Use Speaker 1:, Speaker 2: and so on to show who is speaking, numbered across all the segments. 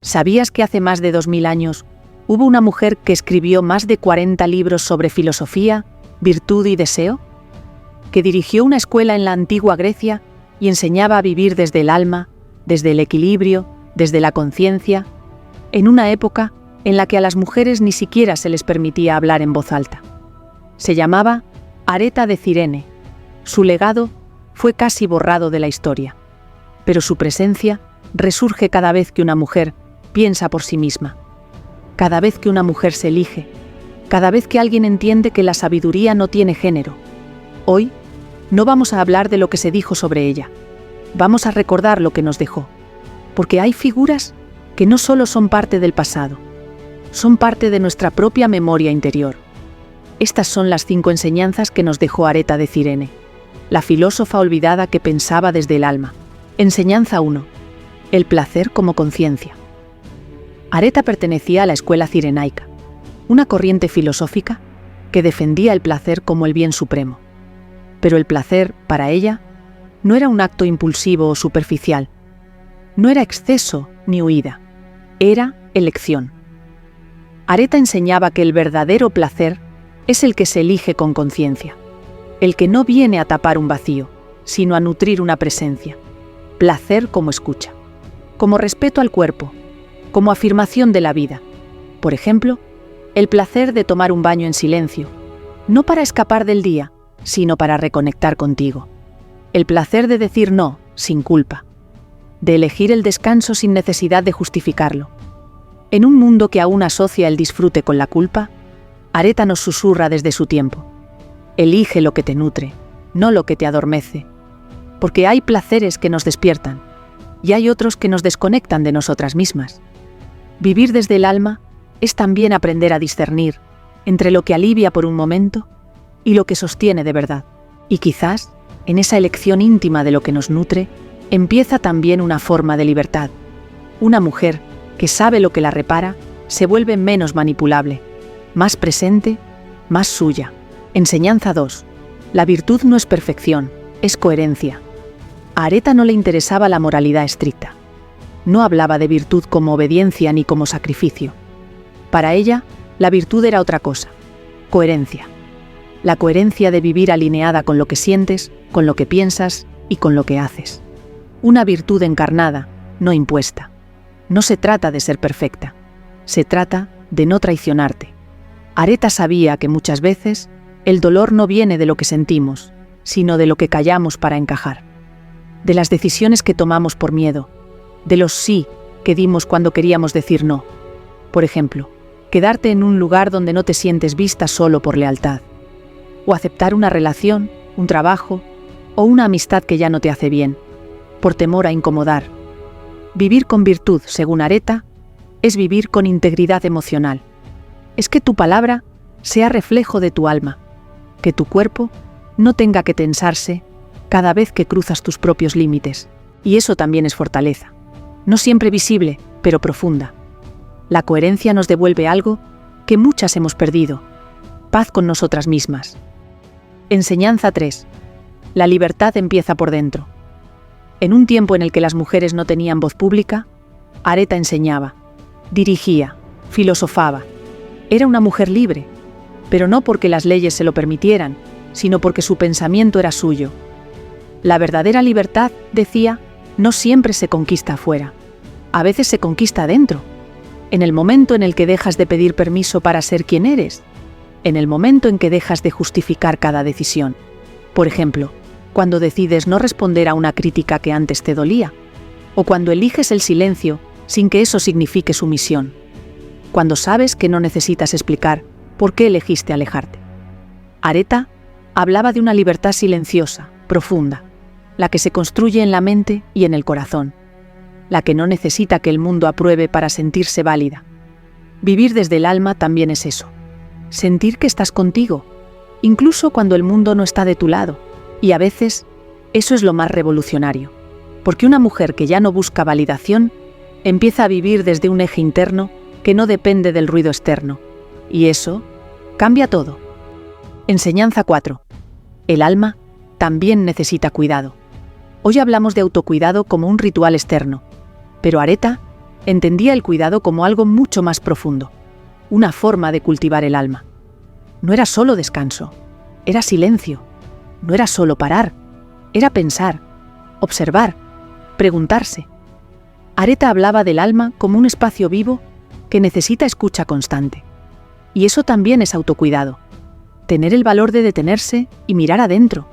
Speaker 1: ¿Sabías que hace más de 2000 años hubo una mujer que escribió más de 40 libros sobre filosofía, virtud y deseo? Que dirigió una escuela en la antigua Grecia y enseñaba a vivir desde el alma, desde el equilibrio, desde la conciencia, en una época en la que a las mujeres ni siquiera se les permitía hablar en voz alta. Se llamaba Areta de Cirene. Su legado fue casi borrado de la historia, pero su presencia resurge cada vez que una mujer piensa por sí misma, cada vez que una mujer se elige, cada vez que alguien entiende que la sabiduría no tiene género. Hoy no vamos a hablar de lo que se dijo sobre ella, vamos a recordar lo que nos dejó, porque hay figuras que no solo son parte del pasado, son parte de nuestra propia memoria interior. Estas son las 5 enseñanzas que nos dejó Areta de Cirene, la filósofa olvidada que pensaba desde el alma. Enseñanza 1. El placer como conciencia. Areta pertenecía a la escuela cirenaica, una corriente filosófica que defendía el placer como el bien supremo. Pero el placer, para ella, no era un acto impulsivo o superficial, no era exceso ni huida, era elección. Areta enseñaba que el verdadero placer es el que se elige con conciencia, el que no viene a tapar un vacío, sino a nutrir una presencia. Placer como escucha, como respeto al cuerpo, como afirmación de la vida. Por ejemplo, el placer de tomar un baño en silencio, no para escapar del día, sino para reconectar contigo. El placer de decir no, sin culpa, de elegir el descanso sin necesidad de justificarlo. En un mundo que aún asocia el disfrute con la culpa, Areta nos susurra desde su tiempo. Elige lo que te nutre, no lo que te adormece, porque hay placeres que nos despiertan y hay otros que nos desconectan de nosotras mismas. Vivir desde el alma es también aprender a discernir entre lo que alivia por un momento y lo que sostiene de verdad. Y quizás, en esa elección íntima de lo que nos nutre, empieza también una forma de libertad. Una mujer que sabe lo que la repara se vuelve menos manipulable, más presente, más suya. Enseñanza 2. La virtud no es perfección, es coherencia. A Areta no le interesaba la moralidad estricta. No hablaba de virtud como obediencia ni como sacrificio. Para ella, la virtud era otra cosa, coherencia. La coherencia de vivir alineada con lo que sientes, con lo que piensas y con lo que haces. Una virtud encarnada, no impuesta. No se trata de ser perfecta, se trata de no traicionarte. Areta sabía que muchas veces el dolor no viene de lo que sentimos, sino de lo que callamos para encajar. De las decisiones que tomamos por miedo, de los sí que dimos cuando queríamos decir no. Por ejemplo, quedarte en un lugar donde no te sientes vista solo por lealtad. O aceptar una relación, un trabajo o una amistad que ya no te hace bien, por temor a incomodar. Vivir con virtud, según Areta, es vivir con integridad emocional. Es que tu palabra sea reflejo de tu alma, que tu cuerpo no tenga que tensarse cada vez que cruzas tus propios límites. Y eso también es fortaleza. No siempre visible, pero profunda. La coherencia nos devuelve algo que muchas hemos perdido: paz con nosotras mismas. Enseñanza 3. La libertad empieza por dentro. En un tiempo en el que las mujeres no tenían voz pública, Areta enseñaba, dirigía, filosofaba. Era una mujer libre, pero no porque las leyes se lo permitieran, sino porque su pensamiento era suyo. La verdadera libertad, decía, no siempre se conquista afuera. A veces se conquista adentro. En el momento en el que dejas de pedir permiso para ser quien eres. En el momento en que dejas de justificar cada decisión. Por ejemplo, cuando decides no responder a una crítica que antes te dolía. O cuando eliges el silencio sin que eso signifique sumisión. Cuando sabes que no necesitas explicar por qué elegiste alejarte. Areta hablaba de una libertad silenciosa, profunda, la que se construye en la mente y en el corazón, la que no necesita que el mundo apruebe para sentirse válida. Vivir desde el alma también es eso, sentir que estás contigo, incluso cuando el mundo no está de tu lado, y a veces eso es lo más revolucionario, porque una mujer que ya no busca validación empieza a vivir desde un eje interno que no depende del ruido externo, y eso cambia todo. Enseñanza 4. El alma también necesita cuidado. Hoy hablamos de autocuidado como un ritual externo, pero Areta entendía el cuidado como algo mucho más profundo, una forma de cultivar el alma. No era solo descanso, era silencio, no era solo parar, era pensar, observar, preguntarse. Areta hablaba del alma como un espacio vivo que necesita escucha constante. Y eso también es autocuidado, tener el valor de detenerse y mirar adentro,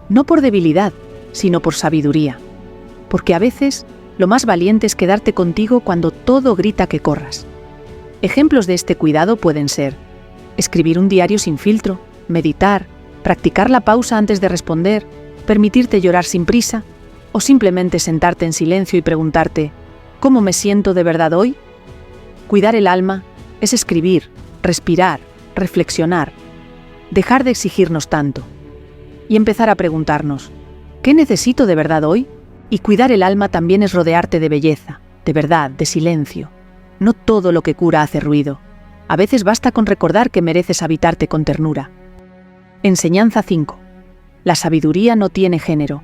Speaker 1: no por debilidad, sino por sabiduría, porque a veces lo más valiente es quedarte contigo cuando todo grita que corras. Ejemplos de este cuidado pueden ser escribir un diario sin filtro, meditar, practicar la pausa antes de responder, permitirte llorar sin prisa, o simplemente sentarte en silencio y preguntarte, ¿cómo me siento de verdad hoy? Cuidar el alma es escribir, respirar, reflexionar, dejar de exigirnos tanto y empezar a preguntarnos, ¿qué necesito de verdad hoy? Y cuidar el alma también es rodearte de belleza, de verdad, de silencio. No todo lo que cura hace ruido. A veces basta con recordar que mereces habitarte con ternura. Enseñanza 5. La sabiduría no tiene género.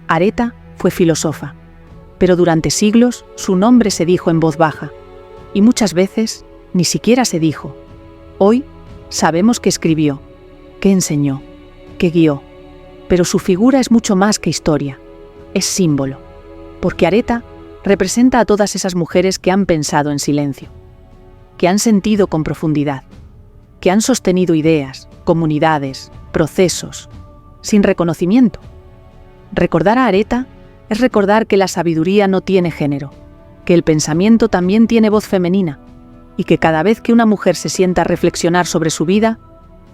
Speaker 1: Areta fue filósofa, pero durante siglos su nombre se dijo en voz baja, y muchas veces ni siquiera se dijo. Hoy sabemos que escribió, que enseñó, que guió, pero su figura es mucho más que historia, es símbolo, porque Areta representa a todas esas mujeres que han pensado en silencio, que han sentido con profundidad, que han sostenido ideas, comunidades, procesos, sin reconocimiento. Recordar a Areta es recordar que la sabiduría no tiene género, que el pensamiento también tiene voz femenina, y que cada vez que una mujer se sienta a reflexionar sobre su vida,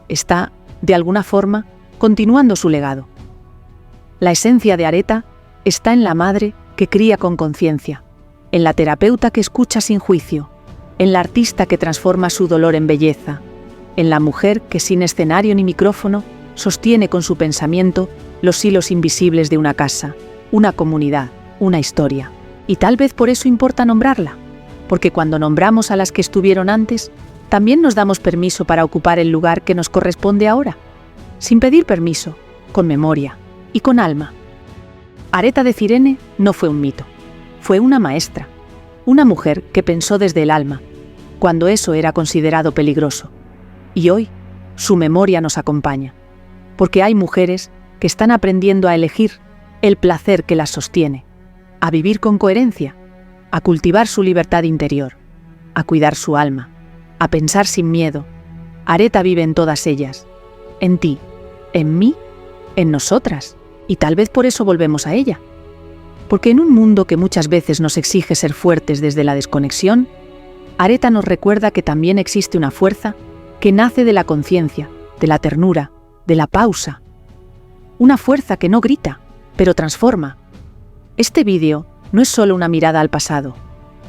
Speaker 1: está, de alguna forma, continuando su legado. La esencia de Areta está en la madre que cría con conciencia, en la terapeuta que escucha sin juicio, en la artista que transforma su dolor en belleza, en la mujer que sin escenario ni micrófono sostiene con su pensamiento los hilos invisibles de una casa, una comunidad, una historia. Y tal vez por eso importa nombrarla, porque cuando nombramos a las que estuvieron antes, también nos damos permiso para ocupar el lugar que nos corresponde ahora, sin pedir permiso, con memoria y con alma. Areta de Cirene no fue un mito, fue una maestra, una mujer que pensó desde el alma, cuando eso era considerado peligroso. Y hoy, su memoria nos acompaña, porque hay mujeres que están aprendiendo a elegir el placer que las sostiene, a vivir con coherencia, a cultivar su libertad interior, a cuidar su alma, a pensar sin miedo. Areta vive en todas ellas, en ti, en mí, en nosotras, y tal vez por eso volvemos a ella. Porque en un mundo que muchas veces nos exige ser fuertes desde la desconexión, Areta nos recuerda que también existe una fuerza que nace de la conciencia, de la ternura, de la pausa. Una fuerza que no grita, pero transforma. Este vídeo no es solo una mirada al pasado,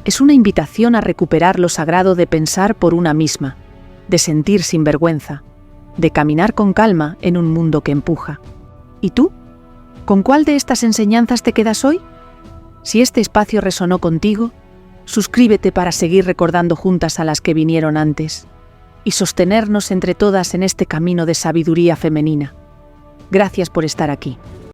Speaker 1: es una invitación a recuperar lo sagrado de pensar por una misma, de sentir sin vergüenza, de caminar con calma en un mundo que empuja. ¿Y tú? ¿Con cuál de estas enseñanzas te quedas hoy? Si este espacio resonó contigo, suscríbete para seguir recordando juntas a las que vinieron antes y sostenernos entre todas en este camino de sabiduría femenina. Gracias por estar aquí.